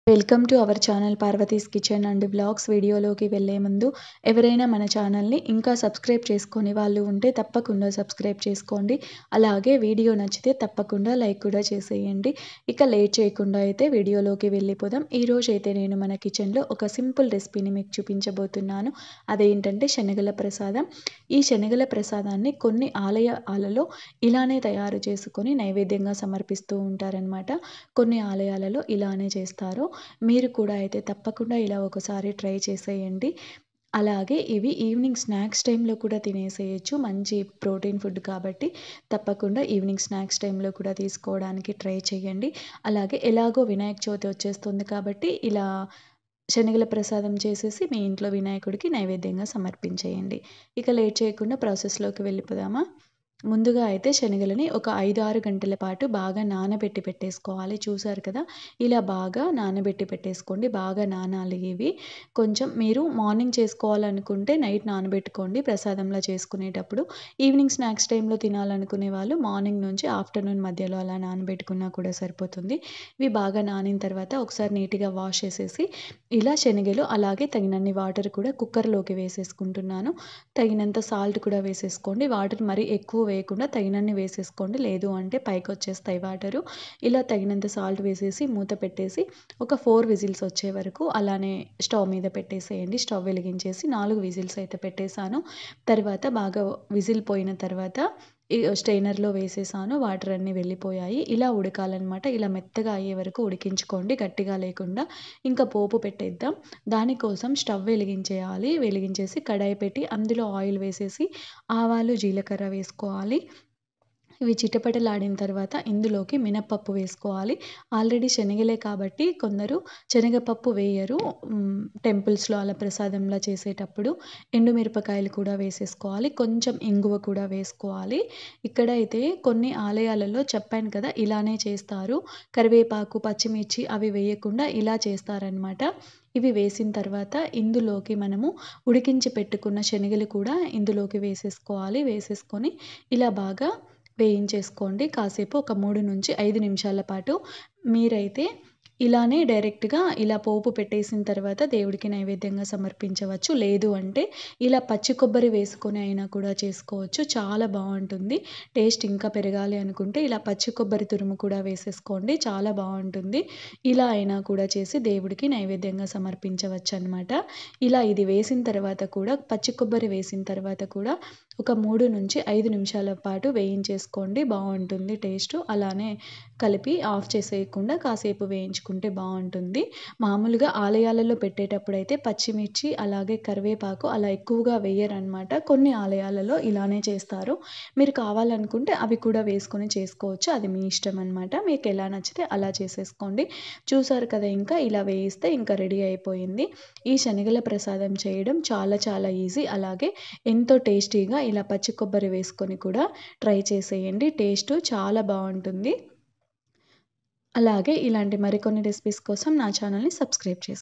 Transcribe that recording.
Welcome to our channel Parvati's kitchen and blogs. వీడియోలోకి వెళ్ళే ముందు ఎవరైనా మన ఛానల్ని ఇంకా సబ్స్క్రైబ్ చేసుకొని వాళ్ళు ఉంటే తప్పకుండా సబ్స్క్రైబ్ చేసుకోండి. అలాగే వీడియో నచ్చితే తప్పకుండా లైక్ కూడా చేసేయండి. ఇక లేట్ చేయకుండా అయితే వీడియోలోకి వెళ్ళిపోదాం. ఈరోజు అయితే నేను మన కిచెన్లో ఒక సింపుల్ రెసిపీని మీకు చూపించబోతున్నాను. అదేంటంటే శనగల ప్రసాదం. ఈ శనగల ప్రసాదాన్ని కొన్ని ఆలయాలలో ఇలానే తయారు చేసుకొని నైవేద్యంగా సమర్పిస్తూ ఉంటారనమాట. కొన్ని ఆలయాలలో ఇలానే చేస్తారు. మీరు కూడా అయితే తప్పకుండా ఇలా ఒకసారి ట్రై చేసేయండి. అలాగే ఇవి ఈవినింగ్ స్నాక్స్ టైంలో కూడా తినేసేయొచ్చు. మంచి ప్రోటీన్ ఫుడ్ కాబట్టి తప్పకుండా ఈవినింగ్ స్నాక్స్ టైంలో కూడా తీసుకోవడానికి ట్రై చేయండి. అలాగే ఎలాగో వినాయక చవితి వచ్చేస్తుంది కాబట్టి ఇలా శనగల ప్రసాదం చేసేసి మీ ఇంట్లో వినాయకుడికి నైవేద్యంగా సమర్పించేయండి. ఇక లేట్ చేయకుండా ప్రాసెస్‌లోకి వెళ్ళిపోదామా? ముందుగా అయితే శనగలని ఒక 5, 6 గంటల పాటు బాగా నానబెట్టి పెట్టేసుకోవాలి. చూసారు కదా! ఇలా బాగా నానబెట్టి పెట్టేసుకోండి. బాగా నానాలి ఇవి. కొంచెం మీరు మార్నింగ్ చేసుకోవాలనుకుంటే నైట్ నానబెట్టుకోండి ప్రసాదంలా చేసుకునేటప్పుడు. ఈవినింగ్ స్నాక్స్ టైంలో తినాలనుకునే వాళ్ళు మార్నింగ్ నుంచి ఆఫ్టర్‌నూన్ మధ్యలో అలా నానబెట్టుకున్నా కూడా సరిపోతుంది. ఇవి బాగా నానిన తర్వాత ఒకసారి నీట్‌గా వాష్ చేసేసి ఇలా శనగలు అలాగే తగినన్ని వాటర్ కూడా కుక్కర్‌లోకి వేసేసుకుంటున్నాను. తగినంత సాల్ట్ కూడా వేసేసుకోండి. వాటర్ మరీ ఎక్కువ వేయకుండా తగినన్ని వేసేసుకోండి. లేదు అంటే పైకొచ్చేస్తాయి వాటరు. ఇలా తగినంత సాల్ట్ వేసేసి మూత పెట్టేసి ఒక 4 విజిల్స్ వచ్చే వరకు అలానే స్టవ్ మీద పెట్టేసేయండి. స్టవ్ వెలిగించేసి 4 విజిల్స్ అయితే పెట్టేసాను. తర్వాత బాగా విజిల్ పోయిన తర్వాత స్ట్రెయినర్‌లో వేసేసాను. వాటర్ అన్నీ వెళ్ళిపోయాయి. ఇలా ఉడకాలనమాట. ఇలా మెత్తగా అయ్యే వరకు ఉడికించుకోండి గట్టిగా లేకుండా. ఇంకా పోపు పెట్టేద్దాం. దానికోసం స్టవ్ వెలిగించేయాలి. వెలిగించేసి కడాయి పెట్టి అందులో ఆయిల్ వేసేసి ఆవాలు, జీలకర్ర వేసుకోవాలి. ఇవి చిటపటలాడిన తర్వాత ఇందులోకి మినపప్పు వేసుకోవాలి. ఆల్రెడీ శనగలే కాబట్టి కొందరు శనగపప్పు వేయరు. టెంపుల్స్‌లో అలా ప్రసాదంలా చేసేటప్పుడు ఎండుమిరపకాయలు కూడా వేసేసుకోవాలి. కొంచెం ఇంగువ కూడా వేసుకోవాలి. ఇక్కడైతే కొన్ని ఆలయాలలో చెప్పాను కదా! ఇలానే చేస్తారు. కరివేపాకు, పచ్చిమిర్చి అవి వేయకుండా ఇలా చేస్తారనమాట. ఇవి వేసిన తర్వాత ఇందులోకి మనము ఉడికించి పెట్టుకున్న శనగలు కూడా ఇందులోకి వేసేసుకోవాలి. వేసేసుకొని ఇలా బాగా వేయించేసుకోండి. కాసేపు ఒక 3-5 నిమిషాల పాటు మీరైతే ఇలానే డైరెక్ట్‌గా ఇలా పోపు పెట్టేసిన తర్వాత దేవుడికి నైవేద్యంగా సమర్పించవచ్చు. లేదు అంటే ఇలా పచ్చి కొబ్బరి వేసుకొని అయినా కూడా చేసుకోవచ్చు. చాలా బావుంటుంది. టేస్ట్ ఇంకా పెరగాలి అనుకుంటే ఇలా పచ్చి కొబ్బరి తురుము కూడా వేసేసుకోండి. చాలా బావుంటుంది. ఇలా అయినా కూడా చేసి దేవుడికి నైవేద్యంగా సమర్పించవచ్చనమాట. ఇలా ఇది వేసిన తర్వాత కూడా పచ్చి కొబ్బరి వేసిన తర్వాత కూడా ఒక 3-5 నిమిషాల పాటు వేయించేసుకోండి. బావుంటుంది టేస్టు. అలానే కలిపి ఆఫ్ చేసేయకుండా కాసేపు వేయించుకుంటే బావుంటుంది. మామూలుగా ఆలయాలలో పెట్టేటప్పుడైతే పచ్చిమిర్చి అలాగే కరివేపాకు అలా ఎక్కువగా వేయరనమాట. కొన్ని ఆలయాలలో ఇలానే చేస్తారు. మీరు కావాలనుకుంటే అవి కూడా వేసుకొని చేసుకోవచ్చు. అది మీ ఇష్టం అనమాట. మీకు ఎలా నచ్చితే అలా చేసేసుకోండి. చూసారు కదా! ఇంకా ఇలా వేయిస్తే ఇంకా రెడీ అయిపోయింది. ఈ శనగల ప్రసాదం చేయడం చాలా చాలా ఈజీ. అలాగే ఎంతో టేస్టీగా ఇలా పచ్చి కొబ్బరి వేసుకొని కూడా ట్రై చేసేయండి. టేస్టు చాలా బావుంటుంది. అలాగే ఇలాంటి మరికొన్ని రెసిపీస్ కోసం నా ఛానల్‌ని సబ్స్క్రైబ్ చేసుకోండి.